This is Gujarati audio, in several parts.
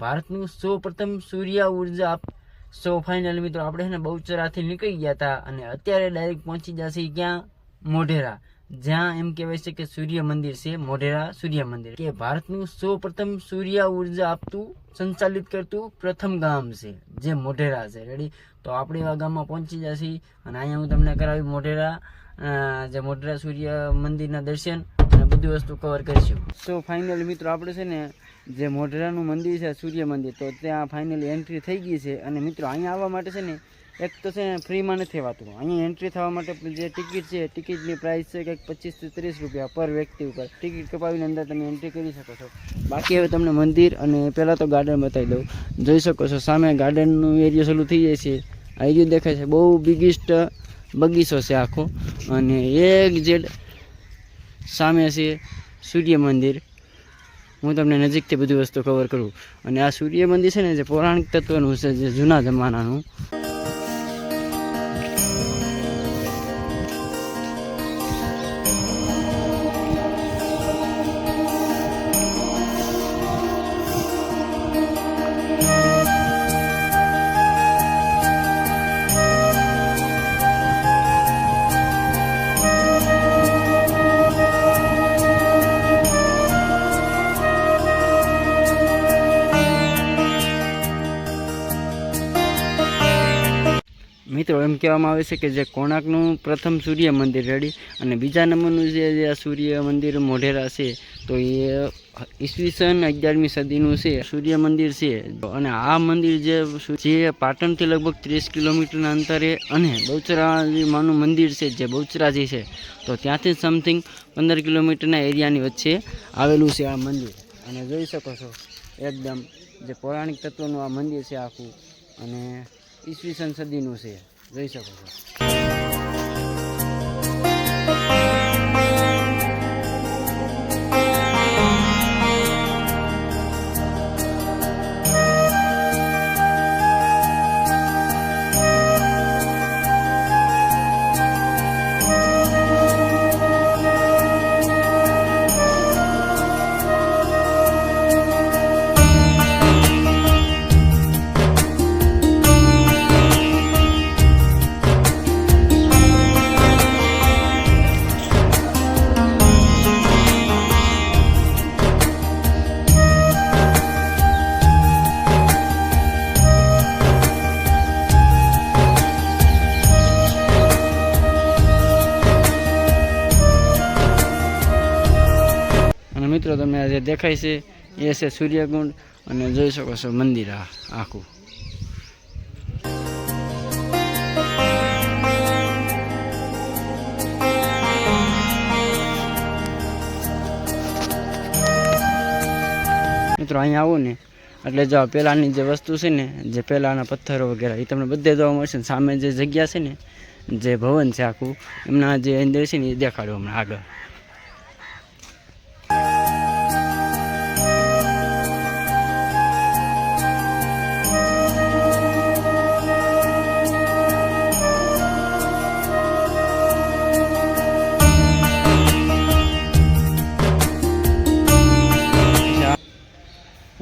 ભારતનું સૌપ્રથમ સૂર્ય ઉર્જા સો ફાઇનલ મિત્રો આપણે છે ને બહુચરાથી નીકળી ગયા હતા અને અત્યારે ડાયરેક્ટ પહોંચી જશે ક્યાં મોઢેરા, જ્યાં એમ કહેવાય છે કે સૂર્ય મંદિર છે, મોઢેરા સૂર્ય મંદિર, કે ભારતનું સૌપ્રથમ સૂર્ય ઉર્જા આપતું સંચાલિત કરતું પ્રથમ ગામ છે જે મોઢેરા છે. રેડી, તો આપણે એવા ગામમાં પહોંચી જશે અને અહીંયા હું તમને કરાવી મોઢેરા જે મોઢેરા સૂર્ય મંદિરના દર્શન અને બધી વસ્તુ કવર કરીશું. તો ફાઇનલી મિત્રો આપણે છે ને જે મોઢેરાનું મંદિર છે સૂર્ય મંદિર, તો ત્યાં ફાઇનલી એન્ટ્રી થઈ ગઈ છે. અને મિત્રો અહીંયા આવવા માટે છે ને એક તો છે ને ફ્રીમાં નથી આવતું, અહીંયા એન્ટ્રી થવા માટે જે ટિકિટ છે ટિકિટની પ્રાઇસ છે કંઈક 25 થી 30 રૂપિયા પર વ્યક્તિ ઉપર. ટિકિટ કપાવીને અંદર તમે એન્ટ્રી કરી શકો છો. બાકી હવે તમને મંદિર અને પહેલાં તો ગાર્ડન બતાવી દઉં. જોઈ શકો છો સામે ગાર્ડનનું એરિયો ચાલુ થઈ જાય છે. આ એરિયો દેખાય છે, બહુ બિગેસ્ટ બગીચો છે આખો. અને એક જેડ સામે છે સૂર્ય મંદિર. હું તમને નજીકથી બધી વસ્તુ કવર કરું. અને આ સૂર્ય મંદિર છે ને જે પૌરાણિક તત્વનું છે, જે જૂના જમાનાનું. મિત્રો એમ કહેવામાં આવે છે કે જે કોણાર્કનું પ્રથમ સૂર્ય મંદિર. રેડી, અને બીજા નંબરનું જે આ સૂર્ય મંદિર મોઢેરા છે, તો એ ઈસવીસન 11મી સદીનું છે સૂર્ય મંદિર છે. અને આ મંદિર જે પાટણથી લગભગ 30 કિલોમીટરના અંતરે, અને બહુચરાજી માનું મંદિર છે જે બહુચરાજી છે, તો ત્યાંથી સમથિંગ 15 કિલોમીટરના એરિયાની વચ્ચે આવેલું છે આ મંદિર. અને જોઈ શકો છો એકદમ જે પૌરાણિક તત્વનું આ મંદિર છે આખું, અને ઈસવીસન સદીનું છે, જોઈ શકો છો. મિત્રો તમને જે દેખાય છે એ છે સૂર્યકુંડ, અને જોઈ શકો છો મંદિર આખું. મિત્રો અહીંયા આવો ને એટલે જો પહેલાંની જે વસ્તુ છે ને, જે પહેલાંના પથ્થરો વગેરે એ તમને બધે જોવા મળશે. ને સામે જે જગ્યા છે ને, જે ભવન છે આખું, એમના જે અંદર છે ને એ દેખાડો હમણાં આગળ.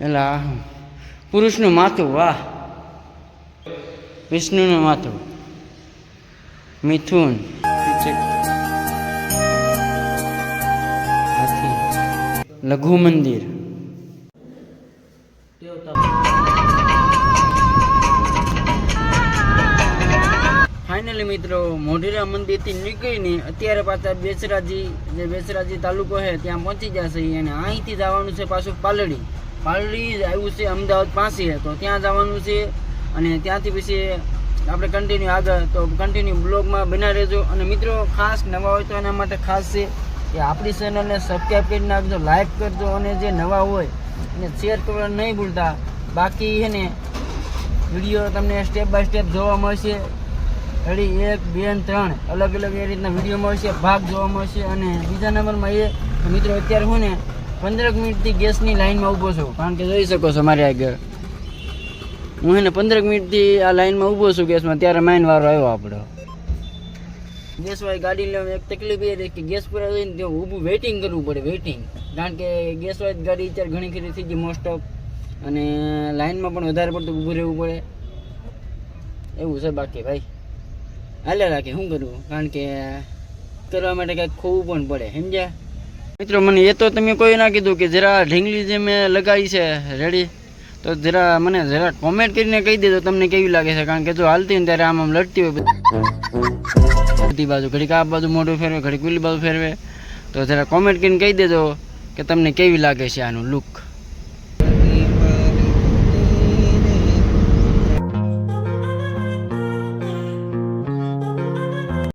એલા પુરુષનું માથું, વાહ, વિષ્ણુનું માથું, મિથુન, હાથી, લઘુ મંદિર. ફાઇનલી મિત્રો મોઢેરા મંદિરથી નીકળીને અત્યારે પાછા બેચરાજી તાલુકો છે ત્યાં પહોંચી જશે. અને અહીંથી જવાનું છે પાછું પાલડી આવ્યું છે અમદાવાદ પાસે, તો ત્યાં જવાનું છે. અને ત્યાંથી પછી આપણે કન્ટિન્યુ આગળ, તો કન્ટિન્યુ બ્લોગમાં બના રહેજો. અને મિત્રો ખાસ નવા હોય તો એના માટે ખાસ છે કે આપણી ચેનલને સબસ્ક્રાઈબ કરી નાખજો, લાઈક કરજો, અને જે નવા હોય એને શેર કરવા નહીં ભૂલતા. બાકી છે ને વિડીયો તમને સ્ટેપ બાય સ્ટેપ જોવા મળશે. રેડી, 1, 2 અને 3 અલગ અલગ એ રીતના વિડીયો મળશે, ભાગ જોવા મળશે. અને બીજા નંબરમાં એ મિત્રો અત્યારે હું ને 15 મિનિટથી ગેસની લાઈનમાં ઊભો છું, કારણ કે જોઈ શકો છો મારી આગળ હું એને 15 મિનિટથી આ લાઈનમાં ઊભો છું ગેસમાં. ત્યારે માઇન વારો આવ્યો આપણો. ગેસવાળી ગાડી લેવામાં એક તકલીફ એ રહી કે ગેસ પૂરા થઈને ત્યાં ઊભું વેઇટિંગ કરવું પડે, વેઇટિંગ. કારણ કે ગેસવાળી ગાડી અત્યારે ઘણી ખરી થઈ ગઈ મોસ્ટ ઓફ, અને લાઈનમાં પણ વધારે પડતું ઊભું રહેવું પડે એવું છે. બાકી ભાઈ હાલ્યા રાખે શું કરવું, કારણ કે કરવા માટે કંઈક ખોવું પણ પડે, સમજ્યા મિત્રો. મને એ તો તમે કોઈ ના કીધું કે જરા ઢીંગલી જે મેં લગાવી છે રેડી, તો જરા મને જરા કોમેન્ટ કરીને કહી દેજો તમને કેવી લાગે છે. કારણ કે જો હાલતી હોય ને ત્યારે આમ લડતી હોય બધી બાજુ, ઘડીક આ બાજુ મોઢું ફેરવે, ઘડીક પેલી બાજુ ફેરવે, તો જરા કોમેન્ટ કરીને કહી દેજો કે તમને કેવી લાગે છે આનું લુક.